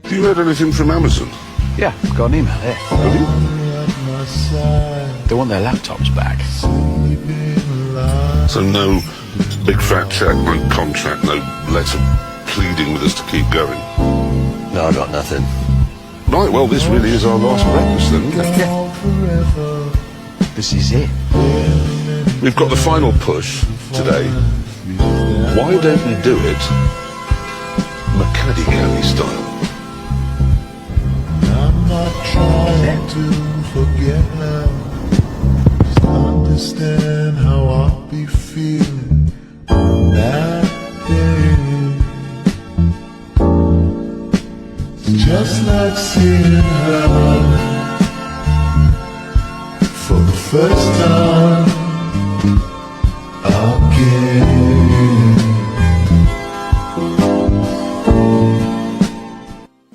Have you heard anything from Amazon? Yeah, got an email here. Really? They want their laptops back. So no big fat check, no contract, no letter pleading with us to keep going. No, I got nothing. Right, well, this really is our last breakfast then, isn't it? Yeah. This is it. We've got the final push today. Why don't we do it McCaddy style? I'm not trying to forget now. Just understand how I'll be feeling on that day. It's just like seeing her for the first time again.